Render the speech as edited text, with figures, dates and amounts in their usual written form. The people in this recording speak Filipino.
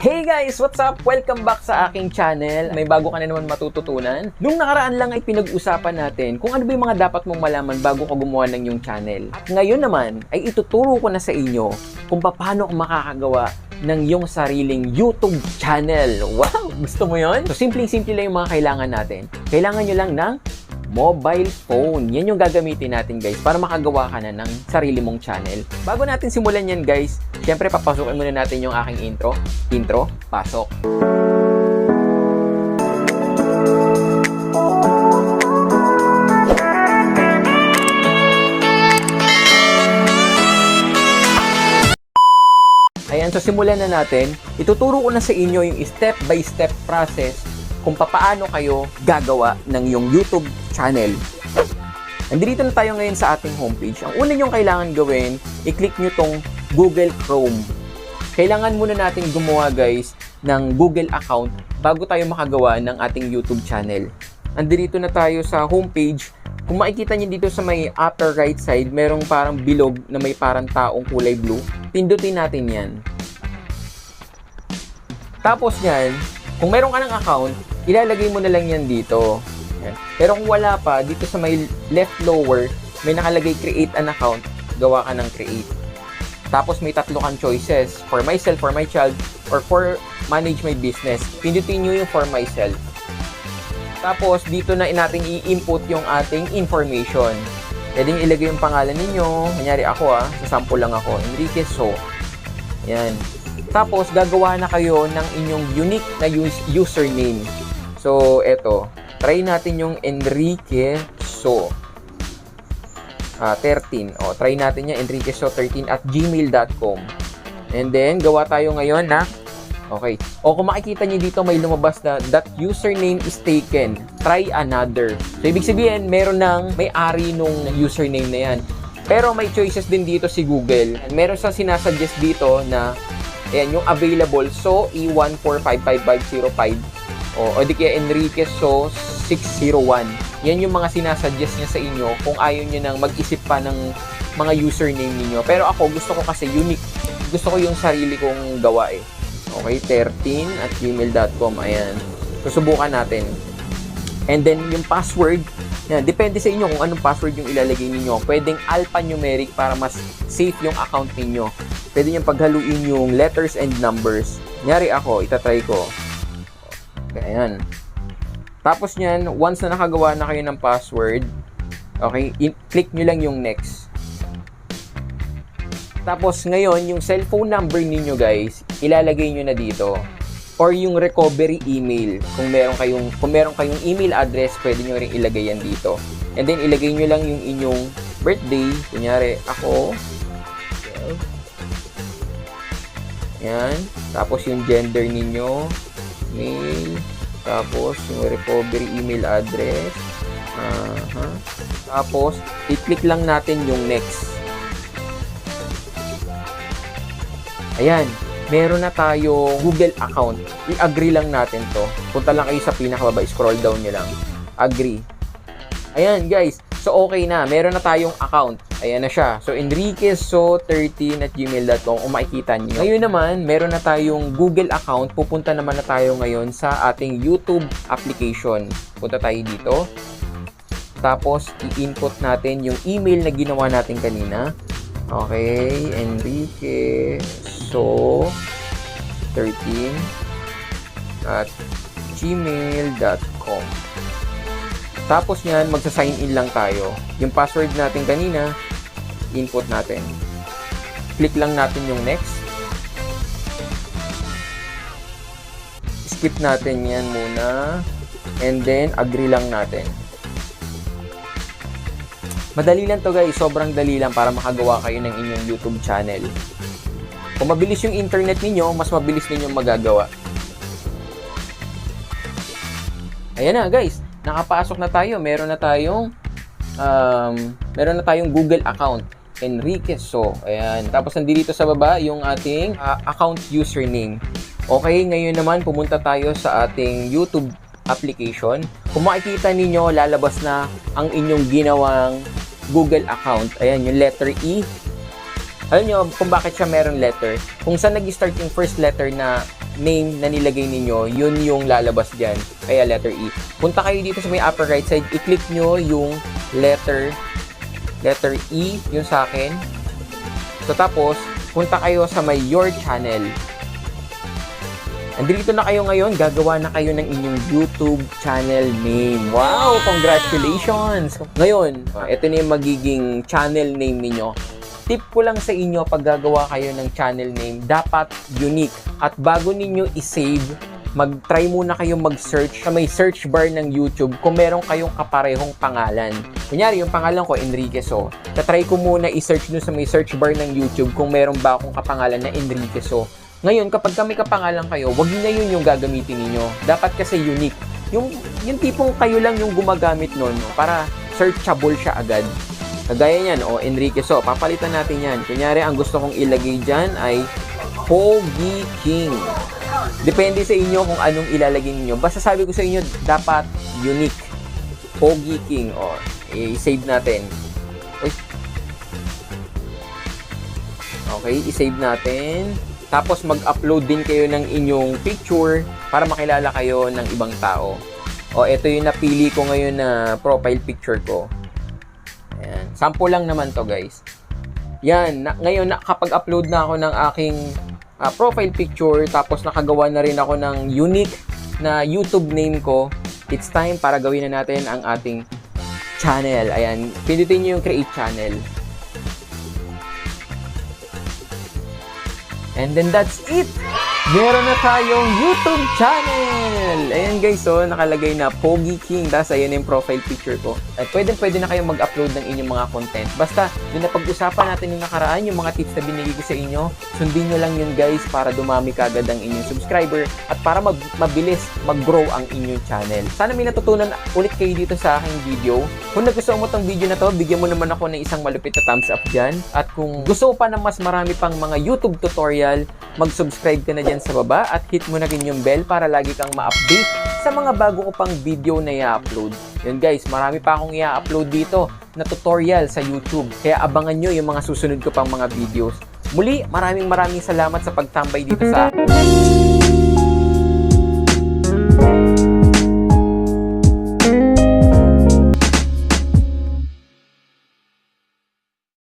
Hey guys! What's up? Welcome back sa aking channel. May bago ka na naman matututunan. Nung nakaraan lang ay pinag-usapan natin kung ano ba yung mga dapat mong malaman bago ka gumawa ng iyong channel. At ngayon naman ay ituturo ko na sa inyo kung paano ka makakagawa ng iyong sariling YouTube channel. Wow! Gusto mo yon? So simpleng-simple lang yung mga kailangan natin. Kailangan nyo lang ng mobile phone. Yan yung gagamitin natin guys para makagawa ka na ng sarili mong channel. Bago natin simulan yan guys, syempre papasukin muna natin yung aking intro. Intro, pasok. Ayan, so simulan na natin. Ituturo ko na sa inyo yung step-by-step process kung paano kayo gagawa ng yung YouTube channel. Nandito na tayo ngayon sa ating homepage. Ang una nyong kailangan gawin, i-click nyo tong Google Chrome. Kailangan muna natin gumawa guys ng Google account bago tayo makagawa ng ating YouTube channel. Nandito na tayo sa homepage. Kung makikita nyo dito sa may upper right side, merong parang bilog na may parang taong kulay blue. Pindutin natin yan. Tapos yan, kung meron ka ng account, ilalagay mo na lang yan dito. Yan. Pero kung wala pa, dito sa may left lower, may nakalagay create an account, gawa ka ng create. Tapos may tatlo kang choices, for myself, for my child, or for manage my business. Pindutin nyo yung for myself. Tapos dito na natin i-input yung ating information. Pwedeng ilagay yung pangalan ninyo. Kunyari ako sa sample lang ako, Enrique So. Yan. Tapos gagawa na kayo ng inyong unique na username. So eto, try natin yung Enrique So 13. Try natin yung enriqueso13@gmail.com. And then gawa tayo ngayon na okay. Kung makikita niyo dito may lumabas na that username is taken. Try another. So ibig sabihin meron ng may-ari nung username na yan. Pero may choices din dito si Google. Meron sa sinasuggest dito na ayan, yung available. So E1455505 o di kaya Enrique So 601. Yan yung mga sinasuggest niya sa inyo kung ayaw niyo nang mag-isip pa ng mga username niyo. Pero ako gusto ko kasi unique. Gusto ko yung sarili kong gawa eh. Okay, 13@gmail.com. Ayan. Susubukan natin. And then yung password, yan, depende sa inyo kung anong password yung ilalagay niyo. Pwedeng alphanumeric para mas safe yung account niyo. Pwede niyang paghaluin yung letters and numbers. Kunyari ako, itatry ko. Okay, ayan. Tapos niyan, once na nakagawa na kayo ng password, okay, click nyo lang yung next. Tapos ngayon, yung cellphone number ninyo guys, ilalagay nyo na dito. Or yung recovery email. Kung meron kayong email address, pwede nyo rin ilagay yan dito. And then, ilagay nyo lang yung inyong birthday. Kunyari, ako. Yan. Tapos yung gender ninyo, male. Tapos yung recovery email address. Tapos, i-click lang natin yung next. Ayan. Meron na tayong Google account. I-agree lang natin to. Punta lang kayo sa pinakababa. Scroll down nyo lang. Agree. Ayan guys. So okay na. Meron na tayong account. Ayan na siya. So enriqueso13@gmail.com kung makikita nyo. Ngayon naman, meron na tayong Google account. Pupunta naman na tayo ngayon sa ating YouTube application. Punta tayo dito. Tapos, i-input natin yung email na ginawa natin kanina. Okay, enriqueso13@gmail.com. Tapos niyan, magsa-sign in lang tayo. Yung password natin kanina, input natin. Click lang natin yung next. Skip natin yan muna. And then, agree lang natin. Madali lang to guys. Sobrang dali lang para makagawa kayo ng inyong YouTube channel. Kung mabilis yung internet ninyo, mas mabilis ninyong magagawa. Ayan na guys. Nakapasok na tayo. Meron na tayong Google account. Enrique So. Ayan. Tapos nandito sa baba yung ating account username. Okay, ngayon naman pumunta tayo sa ating YouTube application. Kung makikita ninyo, lalabas na ang inyong ginawang Google account. Ayan, yung letter E. Alam nyo kung bakit siya meron letter? Kung saan nag-start yung first letter na name na nilagay ninyo, yun yung lalabas dyan. Kaya letter E. Punta kayo dito sa may upper right side, i-click nyo yung letter E, yung sa akin. So tapos, punta kayo sa may your channel. Andito na kayo ngayon, gagawa na kayo ng inyong YouTube channel name. Wow! Congratulations! Ngayon, ito na yung magiging channel name ninyo. Tip ko lang sa inyo, pag gagawa kayo ng channel name, dapat unique. At bago ninyo i-save, mag-try muna kayong mag-search sa may search bar ng YouTube kung meron kayong kaparehong pangalan. Kunyari, yung pangalan ko, Enrique So. Tatry ko muna i-search nyo sa may search bar ng YouTube kung meron ba akong kapangalan na Enrique So. Ngayon, kapag may kapangalan kayo, wag na yun yung gagamitin ninyo. Dapat kasi unique. Yung tipong kayo lang yung gumagamit nun, no? Para searchable siya agad. Kagaya niyan, Enrique So. Papalitan natin yan. Kunyari, ang gusto kong ilagay dyan ay Pogi King. Depende sa inyo kung anong ilalagay niyo. Basta sabi ko sa inyo, dapat unique. Pogi King. I-save natin. Okay, i-save natin. Tapos mag-upload din kayo ng inyong picture para makilala kayo ng ibang tao. Ito yung napili ko ngayon na profile picture ko. Ayan. Sample lang naman to, guys. Yan. Ngayon, nakapag-upload na ako ng aking profile picture. Tapos nakagawa na rin ako ng unique na YouTube name ko. It's time para gawin na natin ang ating channel. Ayan. Pindutin nyo yung create channel. And then that's it! Meron na tayong YouTube channel! Ayan guys, nakalagay na Pogi King. Tapos ayan yung profile picture ko. At pwede na kayong mag-upload ng inyong mga content. Basta, yung napag-usapan natin yung nakaraan, yung mga tips na binigay ko sa inyo, sundin nyo lang yun guys para dumami kagad ang inyong subscriber at para mabilis mag-grow ang inyong channel. Sana may natutunan ulit kayo dito sa aking video. Kung nagustuhan mo tong video na to, bigyan mo naman ako ng isang malupit na thumbs up dyan. At kung gusto mo pa ng mas marami pang mga YouTube tutorial, mag-subscribe ka na dyan sa baba at hit mo na rin yung bell para lagi kang ma-update sa mga bago ko pang video na i-upload. Yun guys, marami pa akong i-upload dito na tutorial sa YouTube. Kaya abangan nyo yung mga susunod ko pang mga videos. Muli, maraming salamat sa pagtambay dito sa